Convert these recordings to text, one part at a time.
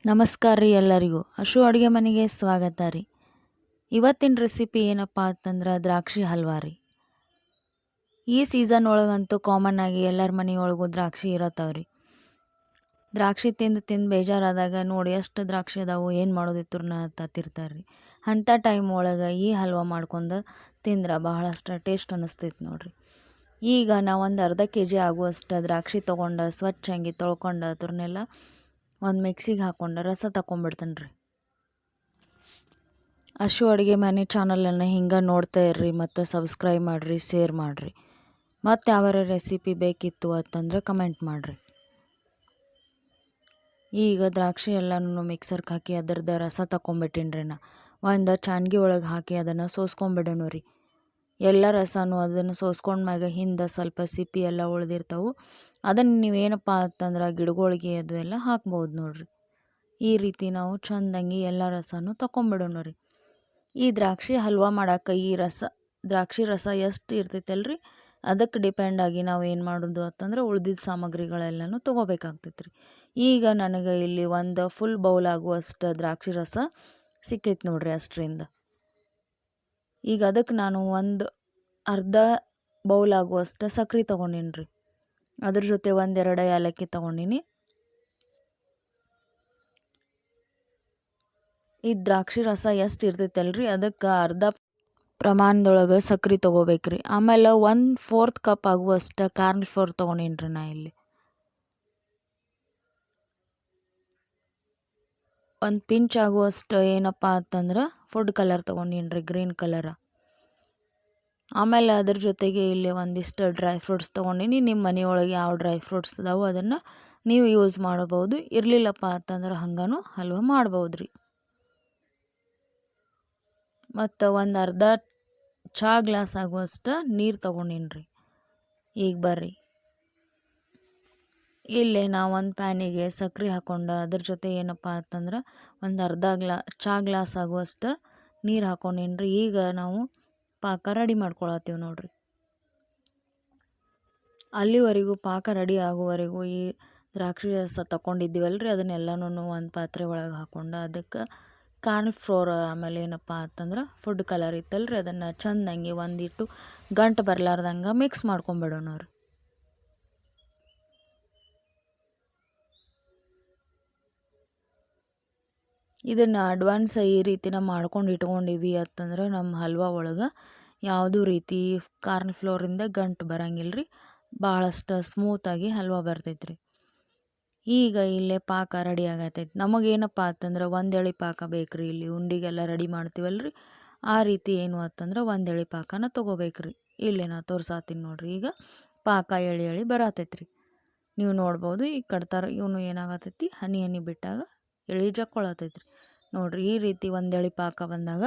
ನಮಸ್ಕಾರ ರೀ ಎಲ್ಲರಿಗೂ. ಅಶು ಅಡುಗೆ ಮನೆಗೆ ಸ್ವಾಗತ ರೀ. ಇವತ್ತಿನ ರೆಸಿಪಿ ಏನಪ್ಪ ಅಂತಂದ್ರೆ ದ್ರಾಕ್ಷಿ ಹಲ್ವಾ ರೀ. ಈ ಸೀಸನ್ ಒಳಗಂತೂ ಕಾಮನ್ ಆಗಿ ಎಲ್ಲರ ಮನೆಯೊಳಗೂ ದ್ರಾಕ್ಷಿ ಇರತ್ತವ ರೀ. ದ್ರಾಕ್ಷಿ ತಿಂದು ಬೇಜಾರಾದಾಗ ನೋಡಿ ಎಷ್ಟು ದ್ರಾಕ್ಷಿ ಅದಾವು, ಏನು ಮಾಡೋದಿತ್ತು ತತ್ತಿರ್ತಾರೆ ರೀ. ಅಂಥ ಟೈಮ್ ಒಳಗೆ ಈ ಹಲ್ವಾ ಮಾಡ್ಕೊಂಡು ತಿಂದ್ರೆ ಬಹಳಷ್ಟು ಟೇಸ್ಟ್ ಅನ್ನಿಸ್ತೈತೆ ನೋಡಿರಿ. ಈಗ ನಾವು ಒಂದು ಅರ್ಧ kg ಆಗುವಷ್ಟು ದ್ರಾಕ್ಷಿ ತೊಗೊಂಡು ಸ್ವಚ್ಛಂಗಿ ತೊಳ್ಕೊಂಡು ಅದ್ರನ್ನೆಲ್ಲ ಒಂದು ಮಿಕ್ಸಿಗೆ ಹಾಕ್ಕೊಂಡು ರಸ ತಗೊಂಬಿಡ್ತೇನೆ ರೀ. ಅಶು ಅಡುಗೆ ಮನೆ ಚಾನಲನ್ನು ಹಿಂಗೆ ನೋಡ್ತಾ ಇರ್ರಿ, ಮತ್ತು ಸಬ್ಸ್ಕ್ರೈಬ್ ಮಾಡಿರಿ, ಶೇರ್ ಮಾಡಿರಿ. ಮತ್ತು ಯಾವ್ಯಾರ ರೆಸಿಪಿ ಬೇಕಿತ್ತು ಅಂತಂದ್ರೆ ಕಮೆಂಟ್ ಮಾಡಿರಿ. ಈಗ ದ್ರಾಕ್ಷಿ ಎಲ್ಲನೂ ಮಿಕ್ಸರ್ಗೆ ಹಾಕಿ ಅದರದ್ದು ರಸ ತಗೊಂಬಿಟ್ಟಿನಿ ರೀ. ಒಂದು ಚಾನ್ಗಿ ಒಳಗೆ ಹಾಕಿ ಅದನ್ನು ಸೋಸ್ಕೊಂಬಿಡೋಣ ರೀ. ಎಲ್ಲ ರಸನೂ ಅದನ್ನು ಸೋಸ್ಕೊಂಡ್ಮ್ಯಾಗ ಹಿಂದೆ ಸ್ವಲ್ಪ ಸಿಪ್ಪಿ ಎಲ್ಲ ಉಳಿದಿರ್ತಾವೆ. ಅದನ್ನು ನೀವೇನಪ್ಪ ಅಂತಂದ್ರೆ ಗಿಡಗಳಿಗೆ ಅದು ಎಲ್ಲ ಹಾಕ್ಬೋದು ನೋಡಿರಿ. ಈ ರೀತಿ ನಾವು ಚೆಂದಂಗೆ ಎಲ್ಲ ರಸನೂ ತಗೊಂಬಿಡೋಣ ರೀ. ಈ ದ್ರಾಕ್ಷಿ ಹಲ್ವಾ ಮಾಡೋಕೆ ದ್ರಾಕ್ಷಿ ರಸ ಎಷ್ಟು ಇರ್ತೈತಲ್ಲ ರೀ, ಅದಕ್ಕೆ ಡಿಪೆಂಡ್ ಆಗಿ ನಾವು ಏನು ಮಾಡೋದು ಅಂತಂದ್ರೆ ಉಳ್ದಿದ್ದ ಸಾಮಗ್ರಿಗಳೆಲ್ಲನೂ ತೊಗೋಬೇಕಾಗ್ತೈತೆ ರೀ. ಈಗ ನನಗೆ ಇಲ್ಲಿ ಒಂದು ಫುಲ್ ಬೌಲ್ ಆಗುವಷ್ಟು ದ್ರಾಕ್ಷಿ ರಸ ಸಿಕ್ಕೈತೆ ನೋಡಿರಿ ಅಷ್ಟರಿಂದ. ಈಗ ಅದಕ್ಕೆ ನಾನು ಒಂದು ಅರ್ಧ ಬೌಲ್ ಆಗುವಷ್ಟು ಸಕ್ರೆ ತೊಗೊಂಡಿನಿ ರೀ. ಅದ್ರ ಜೊತೆ ಒಂದೆರಡು ಏಲಕ್ಕಿ ತೊಗೊಂಡಿನಿ. ಈ ದ್ರಾಕ್ಷಿ ರಸ ಎಷ್ಟು ಇರ್ತೈತಲ್ಲ ರೀ, ಅದಕ್ಕೆ ಅರ್ಧ ಪ್ರಮಾಣದೊಳಗೆ ಸಕ್ರೆ ತೊಗೋಬೇಕ್ರಿ. ಆಮೇಲೆ 1/4 ಕಪ್ ಆಗುವಷ್ಟು ಕಾರ್ನ್ ಫ್ಲೋರ್ ತೊಗೊಂಡಿನಿ ರೀ ನಾ ಇಲ್ಲಿ. ಒಂದು ಪಿಂಚ್ ಆಗುವಷ್ಟು ಏನಪ್ಪ ಅಂತಂದ್ರೆ ಫುಡ್ ಕಲರ್ ತೊಗೊಂಡಿನಿ ರೀ, ಗ್ರೀನ್ ಕಲರ. ಆಮೇಲೆ ಅದ್ರ ಜೊತೆಗೆ ಇಲ್ಲಿ ಒಂದಿಷ್ಟು ಡ್ರೈ ಫ್ರೂಟ್ಸ್ ತೊಗೊಂಡಿನಿ. ನಿಮ್ಮ ಮನೆಯೊಳಗೆ ಯಾವ ಡ್ರೈ ಫ್ರೂಟ್ಸ್ ಅದಾವೆ ಅದನ್ನು ನೀವು ಯೂಸ್ ಮಾಡ್ಬೋದು. ಇರಲಿಲ್ಲಪ್ಪ ಅಂತಂದ್ರೆ ಹಂಗೂ ಹಲ್ವಾ ಮಾಡ್ಬೋದು ರೀ. ಮತ್ತು ಒಂದು ಅರ್ಧ ಚಹಾ ಗ್ಲಾಸ್ ಆಗುವಷ್ಟು ನೀರು ತೊಗೊಂಡಿನಿ ರೀ. ಈಗ ಬರ್ರಿ, ಇಲ್ಲೇ ನಾವು ಒಂದು ಪ್ಯಾನಿಗೆ ಸಕ್ರೆ ಹಾಕ್ಕೊಂಡು ಅದ್ರ ಜೊತೆ ಏನಪ್ಪ ಅಂತಂದ್ರೆ ಒಂದು ಅರ್ಧ ಚಹಾ ಗ್ಲಾಸ್ ಆಗುವಷ್ಟು ನೀರು ಹಾಕ್ಕೊಂಡಿನಿ ರೀ. ಈಗ ನಾವು ಪಾಕ ರೆಡಿ ಮಾಡ್ಕೊಳತ್ತೀವಿ ನೋಡಿರಿ. ಅಲ್ಲಿವರೆಗೂ ಪಾಕ ರೆಡಿ ಆಗುವವರೆಗೂ ಈ ದ್ರಾಕ್ಷಿ ರಸ ತಗೊಂಡಿದ್ದೀವಲ್ಲ ರೀ, ಅದನ್ನೆಲ್ಲನೂ ಒಂದು ಪಾತ್ರೆ ಒಳಗೆ ಹಾಕ್ಕೊಂಡು ಅದಕ್ಕೆ ಕಾರ್ನ್ ಫ್ಲೋರ್, ಆಮೇಲೆ ಏನಪ್ಪ ಅಂತಂದ್ರೆ ಫುಡ್ ಕಲರ್ ಇತ್ತಲ್ಲ ರೀ, ಅದನ್ನು ಚೆಂದಂಗೆ ಒಂದಿಟ್ಟು ಗಂಟು ಬರಲಾರ್ದಂಗೆ ಮಿಕ್ಸ್ ಮಾಡ್ಕೊಂಬಿಡೋಣ ರೀ. ಇದನ್ನು ಅಡ್ವಾನ್ಸ್ ಈ ರೀತಿನ ಮಾಡ್ಕೊಂಡು ಇಟ್ಕೊಂಡಿವಿ ಅಂತಂದ್ರೆ ನಮ್ಮ ಹಲ್ವಾ ಒಳಗೆ ಯಾವುದೂ ರೀತಿ ಕಾರ್ನ್ ಫ್ಲೋರಿಂದ ಗಂಟು ಬರಂಗಿಲ್ಲ ರೀ. ಭಾಳಷ್ಟು ಸ್ಮೂತಾಗಿ ಹಲ್ವಾ ಬರ್ತೈತೆ ರೀ. ಈಗ ಇಲ್ಲೇ ಪಾಕ ರೆಡಿ ಆಗತ್ತೈತೆ. ನಮಗೇನಪ್ಪ ಅಂತಂದ್ರೆ ಒಂದೆಳೆ ಪಾಕ ಬೇಕು ರೀ. ಇಲ್ಲಿ ಉಂಡಿಗೆಲ್ಲ ರೆಡಿ ಮಾಡ್ತೀವಲ್ಲ ರೀ, ಆ ರೀತಿ ಏನು ಅಂತಂದ್ರೆ ಒಂದೆಳೆ ಪಾಕನ ತೊಗೋಬೇಕ್ರಿ. ಇಲ್ಲೇ ನಾ ತೋರ್ಸಾತೀನಿ ನೋಡಿರಿ. ಈಗ ಪಾಕ ಎಳಿ ಬರತೈತೆ ರೀ. ನೀವು ನೋಡ್ಬೋದು. ಈಗ ಕಡ್ತಾರ ಇವನು ಏನಾಗತ್ತೈತಿ, ಹನಿ ಬಿಟ್ಟಾಗ ಜಕ್ಕೊಳತೈತೆ ರೀ ನೋಡಿರಿ. ಈ ರೀತಿ ಒಂದೆಳೆ ಪಾಕ ಬಂದಾಗ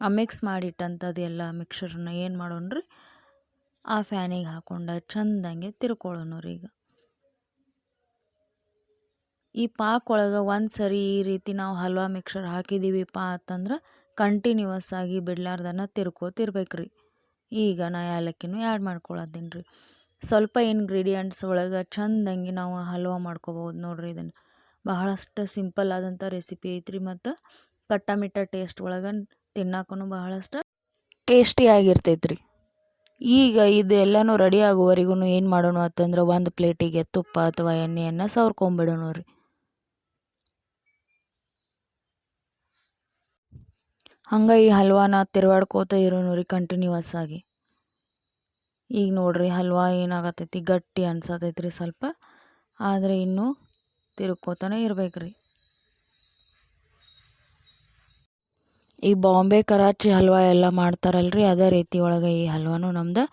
ಆ ಮಿಕ್ಸ್ ಮಾಡಿಟ್ಟಂಥದ್ದು ಎಲ್ಲ ಮಿಕ್ಸರನ್ನ ಏನು ಮಾಡೋಣ ರೀ, ಆ ಫ್ಯಾನಿಗೆ ಹಾಕ್ಕೊಂಡು ಚೆಂದಂಗೆ ತಿರ್ಕೊಳ್ಳೋಣ ರೀ. ಈಗ ಈ ಪಾಕ ಒಳಗೆ ಒಂದು ಸರಿ ಈ ರೀತಿ ನಾವು ಹಲ್ವಾ ಮಿಕ್ಸರ್ ಹಾಕಿದ್ದೀವಿಪ್ಪ ಅಂತಂದ್ರೆ ಕಂಟಿನ್ಯೂವಸ್ ಆಗಿ ಬಿಡ್ಲಾರ್ದನ್ನ ತಿರ್ಕೋತಿರ್ಬೇಕು ರೀ. ಈಗ ನಾ ಏಲಕ್ಕಿನೂ ಆ್ಯಡ್ ಮಾಡ್ಕೊಳತ್ತೀನಿ ರೀ. ಸ್ವಲ್ಪ ಇಂಗ್ರೀಡಿಯೆಂಟ್ಸ್ ಒಳಗೆ ಚೆಂದಂಗೆ ನಾವು ಹಲ್ವಾ ಮಾಡ್ಕೋಬೋದು ನೋಡಿರಿ. ಇದನ್ನು ಬಹಳಷ್ಟು ಸಿಂಪಲ್ ಆದಂಥ ರೆಸಿಪಿ ಐತ್ರಿ, ಮತ್ತು ಕಟ್ಟ ಮಿಟ್ಟ ಟೇಸ್ಟ್ ಒಳಗೆ ತಿನ್ನಕ್ಕೂ ಬಹಳಷ್ಟು ಟೇಸ್ಟಿಯಾಗಿರ್ತೈತೆ ರೀ. ಈಗ ಇದು ಎಲ್ಲನೂ ರೆಡಿ ಆಗುವವರೆಗೂ ಏನು ಮಾಡೋಣ ಅಂತಂದ್ರೆ ಒಂದು ಪ್ಲೇಟಿಗೆ ತುಪ್ಪ ಅಥವಾ ಎಣ್ಣೆಯನ್ನು ಸವರ್ಕೊಂಬಿಡೋಣ ರೀ. ಹಂಗೆ ಈ ಹಲ್ವಾನ ತಿರುವಾಡ್ಕೋತ ಇರೋಣ ರೀ ಕಂಟಿನ್ಯೂವಸ್ ಆಗಿ. ಈಗ ನೋಡಿರಿ ಹಲ್ವಾ ಏನಾಗತ್ತೈತಿ, ಗಟ್ಟಿ ಅನ್ಸತೈತಿ ರೀ ಸ್ವಲ್ಪ, ಆದರೆ ಇನ್ನೂ ತಿರುಗ್ಕೋತಾನೆ ಇರ್ಬೇಕು ರೀ. ಈ ಬಾಂಬೆ ಕರಾಚಿ ಹಲ್ವಾ ಎಲ್ಲ ಮಾಡ್ತಾರಲ್ರಿ, ಅದೇ ರೀತಿ ಒಳಗೆ ಈ ಹಲ್ವಾನು ನಮ್ದು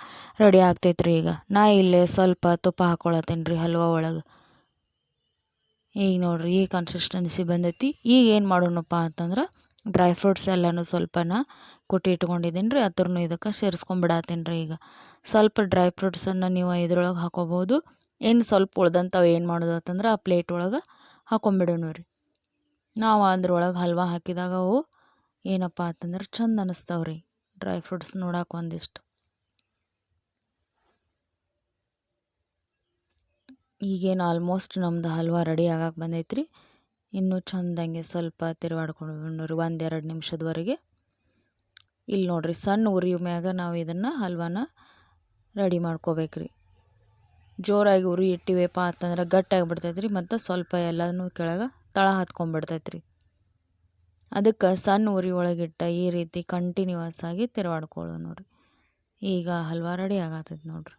ರೆಡಿ ಆಗ್ತೈತೆ ರೀ. ಈಗ ನಾ ಇಲ್ಲೇ ಸ್ವಲ್ಪ ತುಪ್ಪ ಹಾಕ್ಕೊಳತ್ತೇನೆ ರೀ ಹಲ್ವಾ ಒಳಗೆ. ಈಗ ನೋಡಿರಿ ಈ ಕನ್ಸಿಸ್ಟೆನ್ಸಿ ಬಂದೈತಿ. ಈಗ ಏನು ಮಾಡೋಣಪ್ಪ ಅಂತಂದ್ರೆ ಡ್ರೈ ಫ್ರೂಟ್ಸ್ ಎಲ್ಲನೂ ಸ್ವಲ್ಪನ ಕುಟ್ಟಿ ಇಟ್ಕೊಂಡಿದ್ದೀನಿ ರೀ, ಅದ್ರನ್ನೂ ಇದಕ್ಕೆ ಸೇರಿಸ್ಕೊಂಬಿಡತ್ತೀನಿ ರೀ. ಈಗ ಸ್ವಲ್ಪ ಡ್ರೈ ಫ್ರೂಟ್ಸನ್ನು ನೀವು ಇದ್ರೊಳಗೆ ಹಾಕೋಬೋದು. ಇನ್ನು ಸ್ವಲ್ಪ ಉಳ್ದಂಥವು ಏನು ಮಾಡೋದು ಅಂತಂದ್ರೆ ಆ ಪ್ಲೇಟ್ ಒಳಗೆ ಹಾಕೊಂಬಿಡೋಣ ರೀ. ನಾವು ಅದ್ರೊಳಗೆ ಹಲ್ವಾ ಹಾಕಿದಾಗ ಅವು ಏನಪ್ಪ ಅಂತಂದ್ರೆ ಚಂದ ಅನ್ನಿಸ್ತಾವ್ರಿ ಡ್ರೈ ಫ್ರೂಟ್ಸ್ ನೋಡಕ್ಕೆ ಒಂದಿಷ್ಟು. ಈಗೇನು ಆಲ್ಮೋಸ್ಟ್ ನಮ್ದು ಹಲ್ವಾ ರೆಡಿ ಆಗಕ್ಕೆ ಬಂದೈತೆ ರೀ. ಇನ್ನೂ ಚೆಂದಂಗೆ ಸ್ವಲ್ಪ ತಿರುವಾಡ್ಕೊಂಡು ನೋಡ್ರಿ 1-2 ನಿಮಿಷದವರೆಗೆ. ಇಲ್ಲಿ ನೋಡ್ರಿ ಸಣ್ಣ ಉರಿ ಮ್ಯಾಗ ನಾವು ಇದನ್ನು ಹಲ್ವಾನ ರೆಡಿ ಮಾಡ್ಕೋಬೇಕ್ರಿ. ಜೋರಾಗಿ ಉರಿ ಇಟ್ಟಿವೇಪ ಅಂತಂದ್ರೆ ಗಟ್ಟಿಯಾಗಿ ಬಿಡ್ತೈತ್ರಿ ಮತ್ತು ಸ್ವಲ್ಪ ಎಲ್ಲನೂ ಕೆಳಗೆ ತಳ ಹತ್ಕೊಂಡ್ಬಿಡ್ತೈತ್ರಿ. ಅದಕ್ಕೆ ಸಣ್ಣ ಉರಿ ಒಳಗಿಟ್ಟ ಈ ರೀತಿ ಕಂಟಿನ್ಯೂಸ್ ಆಗಿ ತಿರುವಾಡ್ಕೊಳ್ಳೋ ನೋಡ್ರಿ. ಈಗ ಹಲ್ವಾ ರೆಡಿ ಆಗತ್ತೈತೆ ನೋಡ್ರಿ.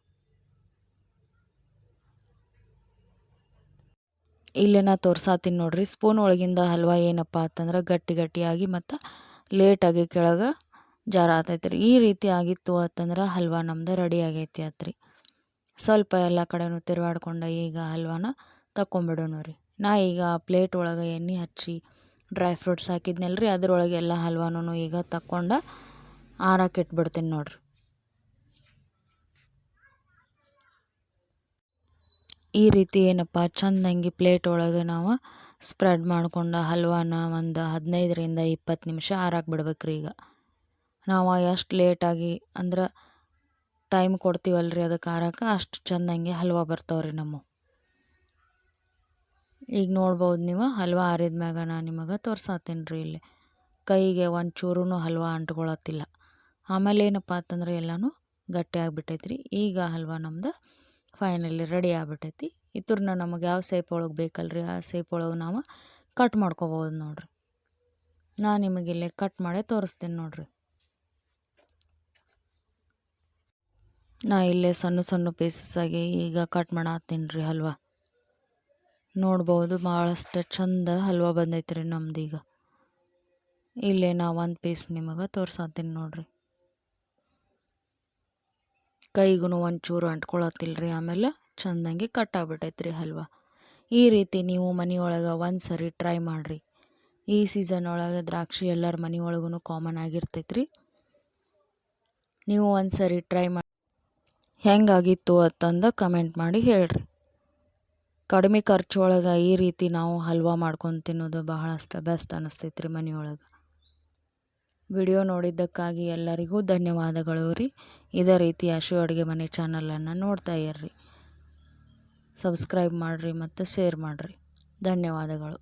ಇಲ್ಲೇ ನಾ ತೋರ್ಸಾತೀನಿ ನೋಡ್ರಿ. ಸ್ಪೂನ್ ಒಳಗಿಂದ ಹಲ್ವಾ ಏನಪ್ಪ ಅಂತಂದ್ರೆ ಗಟ್ಟಿಯಾಗಿ ಮತ್ತು ಲೇಟಾಗಿ ಕೆಳಗೆ ಜಾರ ಆತೈತ್ರಿ. ಈ ರೀತಿ ಆಗಿತ್ತು ಅಂತಂದ್ರೆ ಹಲ್ವಾ ನಮ್ದು ರೆಡಿ ಆಗೈತಿ ಆತ್ರಿ. ಸ್ವಲ್ಪ ಎಲ್ಲ ಕಡೆನೂ ತಿರುವಾಡ್ಕೊಂಡು ಈಗ ಹಲ್ವಾನ ತಗೊಂಬಿಡೋಣ ರೀ. ನಾ ಈಗ ಪ್ಲೇಟ್ ಒಳಗೆ ಎಣ್ಣೆ ಹಚ್ಚಿ ಡ್ರೈ ಫ್ರೂಟ್ಸ್ ಹಾಕಿದ್ನಲ್ರಿ, ಅದ್ರೊಳಗೆ ಎಲ್ಲ ಹಲ್ವಾನೂ ಈಗ ತಗೊಂಡು ಆರಕ್ಕೆ ಇಟ್ಬಿಡ್ತೀನಿ ನೋಡ್ರಿ. ಈ ರೀತಿ ಏನಪ್ಪ ಚೆಂದಂಗೆ ಪ್ಲೇಟ್ ಒಳಗೆ ನಾವು ಸ್ಪ್ರೆಡ್ ಮಾಡ್ಕೊಂಡು ಹಲ್ವಾನ ಒಂದು 15-20 ನಿಮಿಷ ಆರಾಕ್ ಬಿಡ್ಬೇಕ್ರಿ. ಈಗ ನಾವು ಎಷ್ಟು ಲೇಟಾಗಿ ಅಂದ್ರೆ ಟೈಮ್ ಕೊಡ್ತೀವಲ್ರಿ ಅದಕ್ಕೆ ಆರಕ್ಕೆ, ಅಷ್ಟು ಚೆಂದಂಗೆ ಹಲ್ವಾ ಬರ್ತಾವ್ರಿ ನಮ್ಮ. ಈಗ ನೋಡ್ಬೋದು ನೀವು, ಹಲ್ವಾ ಆರಿದ ಮ್ಯಾಗ ನಾನು ನಿಮಗೆ ತೋರ್ಸಾತೀನಿ ರೀ. ಇಲ್ಲಿ ಕೈಗೆ ಒಂಚೂರೂ ಹಲ್ವಾ ಅಂಟ್ಕೊಳತ್ತಿಲ್ಲ. ಆಮೇಲೆ ಏನಪ್ಪ ಅಂತಂದ್ರೆ ಎಲ್ಲನೂ ಗಟ್ಟಿ ಆಗಿಬಿಟ್ಟೈತ್ರಿ. ಈಗ ಹಲ್ವಾ ನಮ್ದು ಫೈನಲಿ ರೆಡಿ ಆಗಿಬಿಟ್ಟೈತಿ. ಇದ್ರನ್ನ ನಮಗೆ ಯಾವ ಸೇಪ್ ಒಳಗೆ ಬೇಕಲ್ರಿ ಆ ಸೇಪ್ ಒಳಗೆ ನಾವು ಕಟ್ ಮಾಡ್ಕೊಬೋದು ನೋಡ್ರಿ. ನಾನು ನಿಮಗೆ ಇಲ್ಲೇ ಕಟ್ ಮಾಡಿ ತೋರಿಸ್ತೀನಿ ನೋಡ್ರಿ. ನಾ ಇಲ್ಲೇ ಸಣ್ಣ ಪೀಸಸ್ ಆಗಿ ಈಗ ಕಟ್ ಮಾಡತ್ತೀನಿ ರೀ ಹಲ್ವಾ. ನೋಡ್ಬೋದು ಭಾಳಷ್ಟು ಚಂದ ಹಲ್ವಾ ಬಂದೈತ್ರಿ ನಮ್ದು. ಈಗ ಇಲ್ಲೇ ನಾ ಒಂದು ಪೀಸ್ ನಿಮಗೆ ತೋರ್ಸಾತೀನಿ ನೋಡ್ರಿ. ಕೈಗೂ ಒಂಚೂರು ಅಂಟ್ಕೊಳತ್ತಿಲ್ರಿ. ಆಮೇಲೆ ಚೆಂದಂಗೆ ಕಟ್ ಆಗಿಬಿಟ್ಟೈತ್ರಿ ಹಲ್ವಾ. ಈ ರೀತಿ ನೀವು ಮನೆಯೊಳಗೆ ಒಂದು ಸರಿ ಟ್ರೈ ಮಾಡಿರಿ. ಈ ಸೀಸನ್ ಒಳಗೆ ದ್ರಾಕ್ಷಿ ಎಲ್ಲರ ಮನೆಯೊಳಗೂ ಕಾಮನ್ ಆಗಿರ್ತೈತ್ರಿ. ನೀವು ಒಂದು ಸರಿ ಟ್ರೈ ಮಾಡಿ ಹೆಂಗಾಗಿತ್ತು ಅಂತಂದು ಕಮೆಂಟ್ ಮಾಡಿ ಹೇಳ್ರಿ. ಕಡಿಮೆ ಖರ್ಚೊಳಗೆ ಈ ರೀತಿ ನಾವು ಹಲ್ವಾ ಮಾಡ್ಕೊಂಡು ತಿನ್ನೋದು ಬಹಳಷ್ಟು ಬೆಸ್ಟ್ ಅನ್ನಿಸ್ತೈತ್ರಿ ಮನೆಯೊಳಗೆ. ವಿಡಿಯೋ ನೋಡಿದ್ದಕ್ಕಾಗಿ ಎಲ್ಲರಿಗೂ ಧನ್ಯವಾದಗಳು ರೀ. ಇದೇ ರೀತಿ ಆಶು ಅಡುಗೆ ಮನೆ ಚಾನಲನ್ನು ನೋಡ್ತಾ ಇರ್ರಿ. ಸಬ್ಸ್ಕ್ರೈಬ್ ಮಾಡಿರಿ ಮತ್ತು ಶೇರ್ ಮಾಡಿರಿ. ಧನ್ಯವಾದಗಳು.